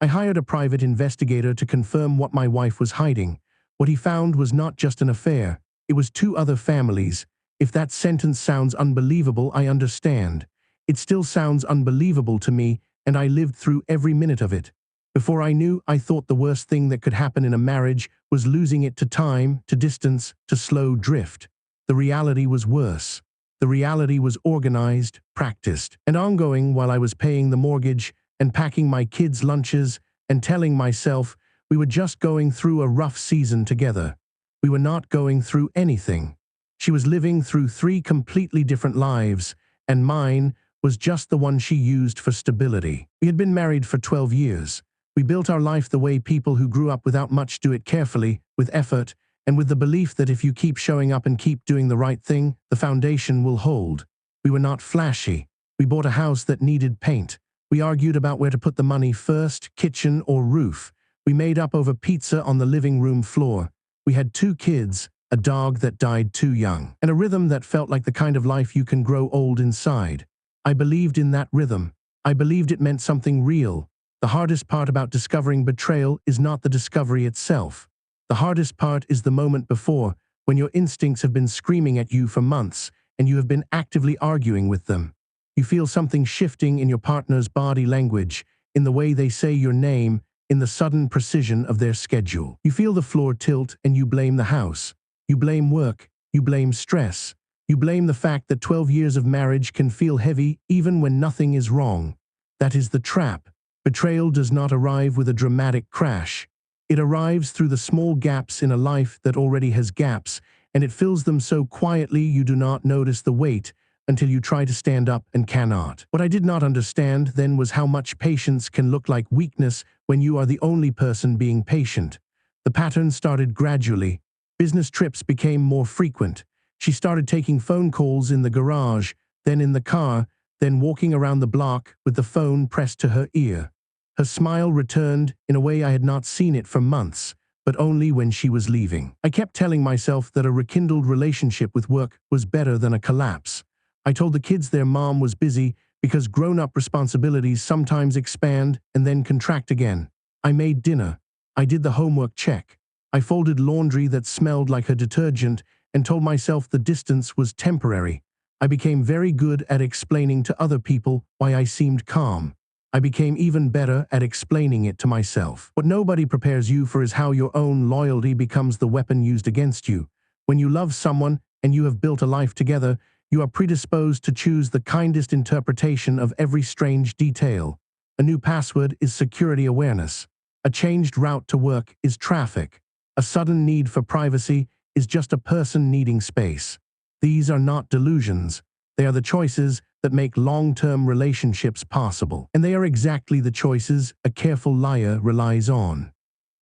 I hired a private investigator to confirm what my wife was hiding. What he found was not just an affair, it was 2 other families. If that sentence sounds unbelievable, I understand. It still sounds unbelievable to me, and I lived through every minute of it. Before I knew, I thought the worst thing that could happen in a marriage was losing it to time, to distance, to slow drift. The reality was worse. The reality was organized, practiced, and ongoing while I was paying the mortgage and packing my kids' lunches and telling myself we were just going through a rough season together. We were not going through anything. She was living through 3 completely different lives, and mine was just the one she used for stability. We had been married for 12 years. We built our life the way people who grew up without much do it, carefully, with effort, and with the belief that if you keep showing up and keep doing the right thing, the foundation will hold. We were not flashy. We bought a house that needed paint. We argued about where to put the money first, kitchen or roof. We made up over pizza on the living room floor. We had 2 kids, a dog that died too young, and a rhythm that felt like the kind of life you can grow old inside. I believed in that rhythm. I believed it meant something real. The hardest part about discovering betrayal is not the discovery itself. The hardest part is the moment before, when your instincts have been screaming at you for months, and you have been actively arguing with them. You feel something shifting in your partner's body language, in the way they say your name, in the sudden precision of their schedule. You feel the floor tilt and you blame the house. You blame work. You blame stress. You blame the fact that 12 years of marriage can feel heavy even when nothing is wrong. That is the trap. Betrayal does not arrive with a dramatic crash. It arrives through the small gaps in a life that already has gaps, and it fills them so quietly you do not notice the weight until you try to stand up and cannot. What I did not understand then was how much patience can look like weakness when you are the only person being patient. The pattern started gradually. Business trips became more frequent. She started taking phone calls in the garage, then in the car, then walking around the block with the phone pressed to her ear. Her smile returned in a way I had not seen it for months, but only when she was leaving. I kept telling myself that a rekindled relationship with work was better than a collapse. I told the kids their mom was busy because grown-up responsibilities sometimes expand and then contract again. I made dinner. I did the homework check. I folded laundry that smelled like her detergent and told myself the distance was temporary. I became very good at explaining to other people why I seemed calm. I became even better at explaining it to myself. What nobody prepares you for is how your own loyalty becomes the weapon used against you. When you love someone and you have built a life together, you are predisposed to choose the kindest interpretation of every strange detail. A new password is security awareness. A changed route to work is traffic. A sudden need for privacy is just a person needing space. These are not delusions. They are the choices that make long-term relationships possible. And they are exactly the choices a careful liar relies on.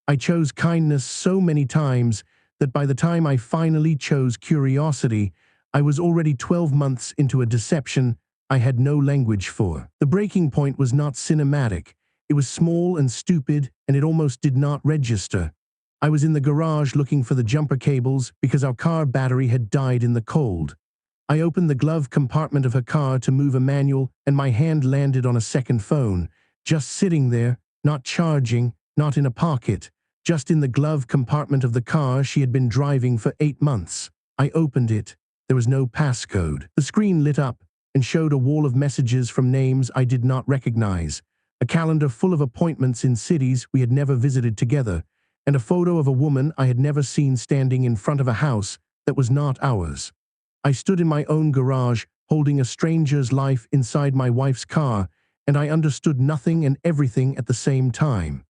I chose kindness so many times that by the time I finally chose curiosity, I was already 12 months into a deception I had no language for. The breaking point was not cinematic. It was small and stupid, and it almost did not register. I was in the garage looking for the jumper cables because our car battery had died in the cold. I opened the glove compartment of her car to move a manual, and my hand landed on a second phone, just sitting there, not charging, not in a pocket, just in the glove compartment of the car she had been driving for 8 months. I opened it. There was no passcode. The screen lit up and showed a wall of messages from names I did not recognize, a calendar full of appointments in cities we had never visited together, and a photo of a woman I had never seen standing in front of a house that was not ours. I stood in my own garage, holding a stranger's life inside my wife's car, and I understood nothing and everything at the same time.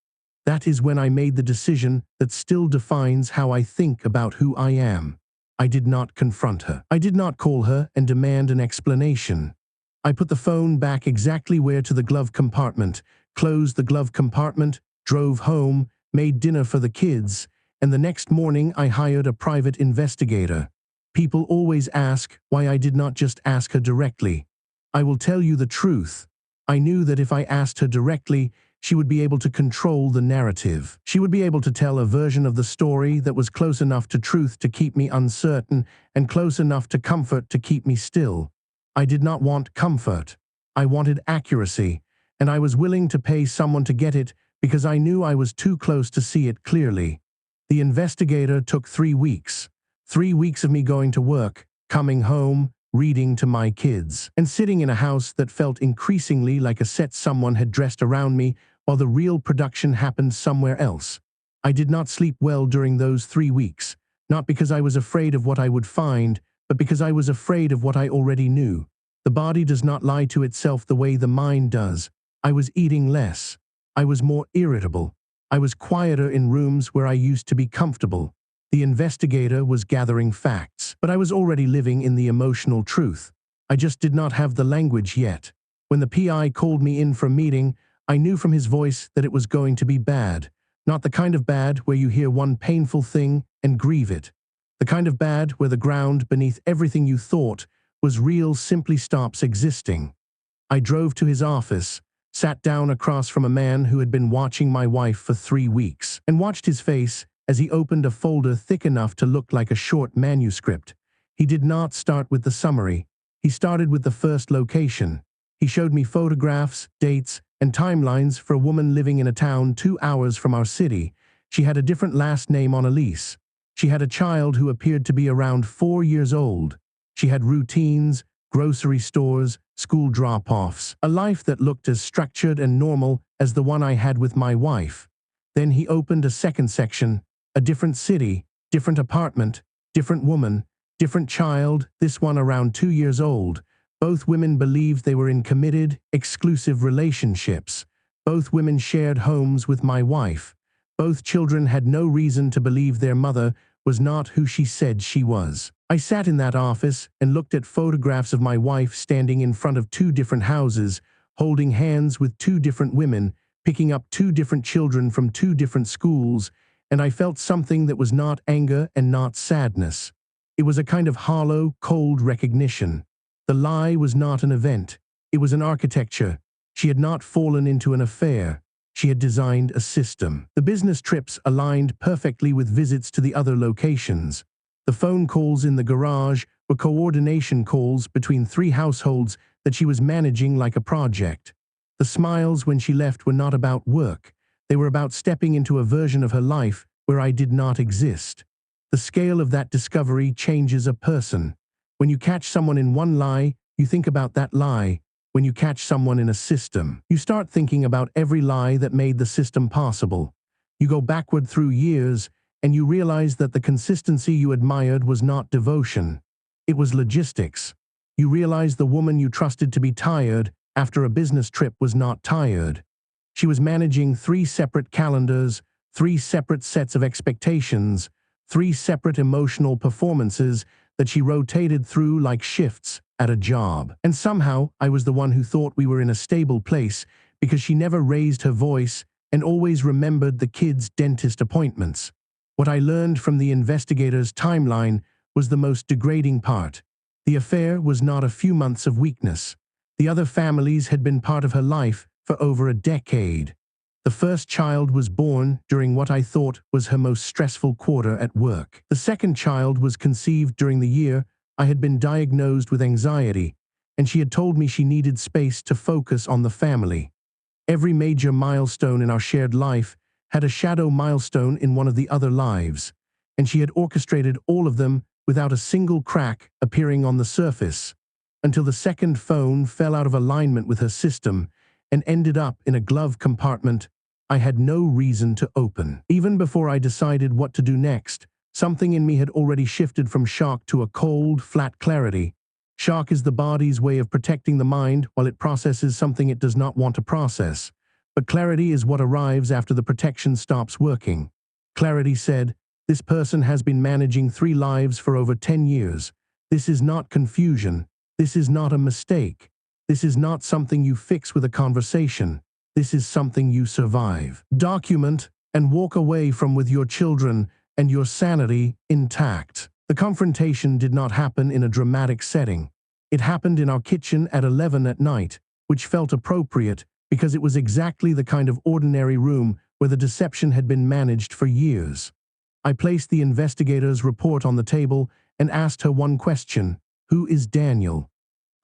That is when I made the decision that still defines how I think about who I am. I did not confront her. I did not call her and demand an explanation. I put the phone back exactly where to the glove compartment, closed the glove compartment, drove home, made dinner for the kids, and the next morning I hired a private investigator. People always ask why I did not just ask her directly. I will tell you the truth. I knew that if I asked her directly, she would be able to control the narrative. She would be able to tell a version of the story that was close enough to truth to keep me uncertain and close enough to comfort to keep me still. I did not want comfort. I wanted accuracy, and I was willing to pay someone to get it because I knew I was too close to see it clearly. The investigator took 3 weeks. 3 weeks of me going to work, coming home, reading to my kids, and sitting in a house that felt increasingly like a set someone had dressed around me while the real production happened somewhere else. I did not sleep well during those 3 weeks, not because I was afraid of what I would find, but because I was afraid of what I already knew. The body does not lie to itself the way the mind does. I was eating less. I was more irritable. I was quieter in rooms where I used to be comfortable. The investigator was gathering facts, but I was already living in the emotional truth. I just did not have the language yet. When the PI called me in for a meeting, I knew from his voice that it was going to be bad. Not the kind of bad where you hear one painful thing and grieve it. The kind of bad where the ground beneath everything you thought was real simply stops existing. I drove to his office, sat down across from a man who had been watching my wife for 3 weeks, and watched his face as he opened a folder thick enough to look like a short manuscript. He did not start with the summary. He started with the first location. He showed me photographs, dates, and timelines for a woman living in a town 2 hours from our city. She had a different last name on a lease. She had a child who appeared to be around 4 years old. She had routines, grocery stores, school drop-offs, a life that looked as structured and normal as the one I had with my wife. Then he opened a second section, a different city, different apartment, different woman, different child, this one around 2 years old. Both women believed they were in committed, exclusive relationships. Both women shared homes with my wife. Both children had no reason to believe their mother was not who she said she was. I sat in that office and looked at photographs of my wife standing in front of 2 different houses, holding hands with 2 different women, picking up 2 different children from 2 different schools, and I felt something that was not anger and not sadness. It was a kind of hollow, cold recognition. The lie was not an event. It was an architecture. She had not fallen into an affair. She had designed a system. The business trips aligned perfectly with visits to the other locations. The phone calls in the garage were coordination calls between 3 households that she was managing like a project. The smiles when she left were not about work. They were about stepping into a version of her life where I did not exist. The scale of that discovery changes a person. When you catch someone in one lie, you think about that lie. When you catch someone in a system, you start thinking about every lie that made the system possible. You go backward through years, and you realize that the consistency you admired was not devotion. It was logistics. You realize the woman you trusted to be tired after a business trip was not tired. She was managing 3 separate calendars, 3 separate sets of expectations, 3 separate emotional performances that she rotated through like shifts at a job. And somehow, I was the one who thought we were in a stable place because she never raised her voice and always remembered the kids' dentist appointments. What I learned from the investigator's timeline was the most degrading part. The affair was not a few months of weakness. The other families had been part of her life for over a decade. The first child was born during what I thought was her most stressful quarter at work. The second child was conceived during the year I had been diagnosed with anxiety, and she had told me she needed space to focus on the family. Every major milestone in our shared life had a shadow milestone in one of the other lives, and she had orchestrated all of them without a single crack appearing on the surface, until the second phone fell out of alignment with her system and ended up in a glove compartment I had no reason to open. Even before I decided what to do next, something in me had already shifted from shock to a cold, flat clarity. Shock is the body's way of protecting the mind while it processes something it does not want to process. But clarity is what arrives after the protection stops working. Clarity said, "This person has been managing 3 lives for over 10 years. This is not confusion. This is not a mistake. This is not something you fix with a conversation. This is something you survive, document, and walk away from with your children and your sanity intact." The confrontation did not happen in a dramatic setting. It happened in our kitchen at 11 at night, which felt appropriate because it was exactly the kind of ordinary room where the deception had been managed for years. I placed the investigator's report on the table and asked her one question: who is Daniel?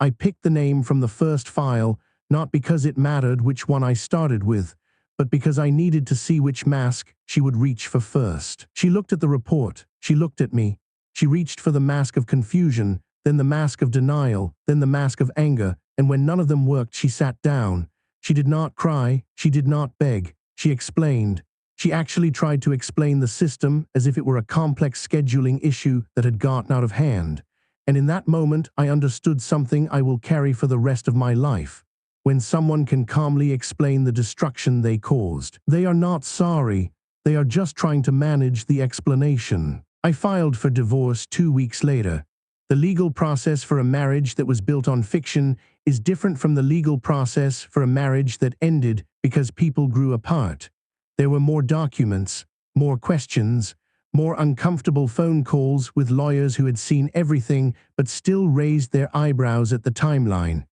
I picked the name from the first file, not because it mattered which one I started with, but because I needed to see which mask she would reach for first. She looked at the report. She looked at me. She reached for the mask of confusion, then the mask of denial, then the mask of anger, and when none of them worked, she sat down. She did not cry. She did not beg. She explained. She actually tried to explain the system as if it were a complex scheduling issue that had gotten out of hand. And in that moment, I understood something I will carry for the rest of my life. When someone can calmly explain the destruction they caused, they are not sorry. They are just trying to manage the explanation. I filed for divorce 2 weeks later. The legal process for a marriage that was built on fiction is different from the legal process for a marriage that ended because people grew apart. There were more documents, more questions, more uncomfortable phone calls with lawyers who had seen everything but still raised their eyebrows at the timeline.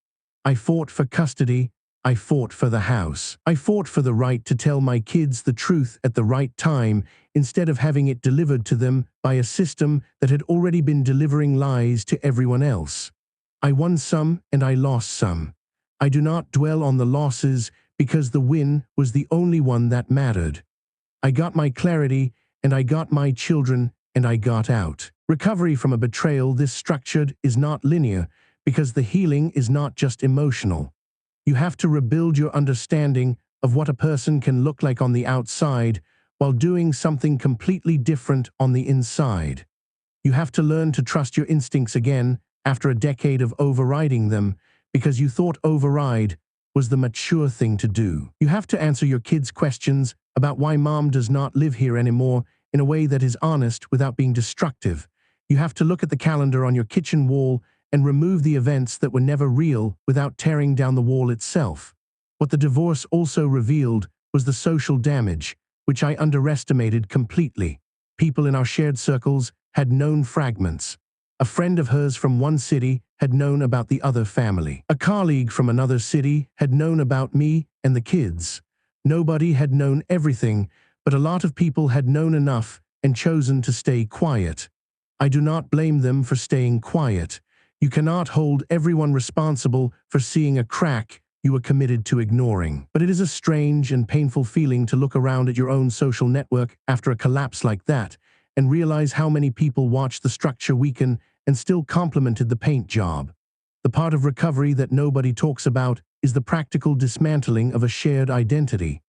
I fought for custody. I fought for the house. I fought for the right to tell my kids the truth at the right time instead of having it delivered to them by a system that had already been delivering lies to everyone else. I won some and I lost some. I do not dwell on the losses because the win was the only one that mattered. I got my clarity and I got my children and I got out. Recovery from a betrayal this structured is not linear because the healing is not just emotional. You have to rebuild your understanding of what a person can look like on the outside while doing something completely different on the inside. You have to learn to trust your instincts again after a decade of overriding them because you thought override was the mature thing to do. You have to answer your kids' questions about why mom does not live here anymore in a way that is honest without being destructive. You have to look at the calendar on your kitchen wall and remove the events that were never real without tearing down the wall itself. What the divorce also revealed was the social damage, which I underestimated completely. People in our shared circles had known fragments. A friend of hers from one city had known about the other family. A colleague from another city had known about me and the kids. Nobody had known everything, but a lot of people had known enough and chosen to stay quiet. I do not blame them for staying quiet. You cannot hold everyone responsible for seeing a crack you were committed to ignoring. But it is a strange and painful feeling to look around at your own social network after a collapse like that and realize how many people watched the structure weaken and still complimented the paint job. The part of recovery that nobody talks about is the practical dismantling of a shared identity.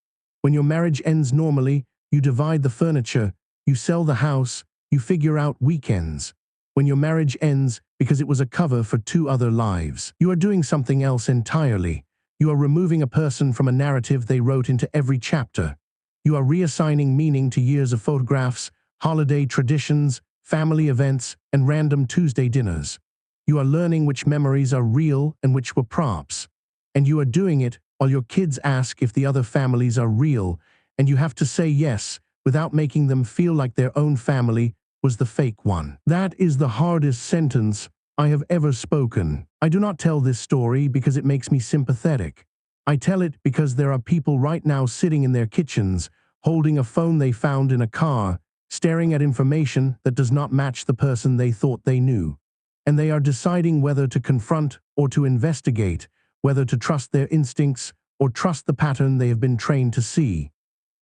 When your marriage ends normally, you divide the furniture, you sell the house, you figure out weekends. When your marriage ends because it was a cover for 2 other lives, you are doing something else entirely. You are removing a person from a narrative they wrote into every chapter. You are reassigning meaning to years of photographs, holiday traditions, family events, and random Tuesday dinners. You are learning which memories are real and which were props. And you are doing it while your kids ask if the other families are real, and you have to say yes without making them feel like their own family was the fake one. That is the hardest sentence I have ever spoken. I do not tell this story because it makes me sympathetic. I tell it because there are people right now sitting in their kitchens, holding a phone they found in a car, staring at information that does not match the person they thought they knew. And they are deciding whether to confront or to investigate, whether to trust their instincts or trust the pattern they have been trained to see.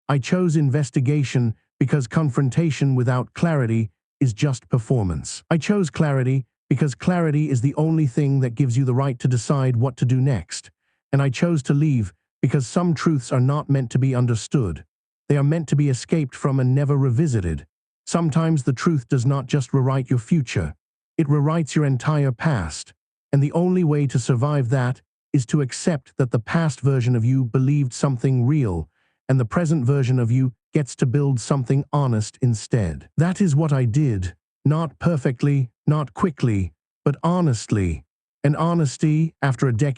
I chose investigation because confrontation without clarity is just performance. I chose clarity because clarity is the only thing that gives you the right to decide what to do next. And I chose to leave because some truths are not meant to be understood. They are meant to be escaped from and never revisited. Sometimes the truth does not just rewrite your future. It rewrites your entire past. And the only way to survive that is to accept that the past version of you believed something real, and the present version of you gets to build something honest instead. That is what I did. Not perfectly, not quickly, but honestly. And honesty, after a decade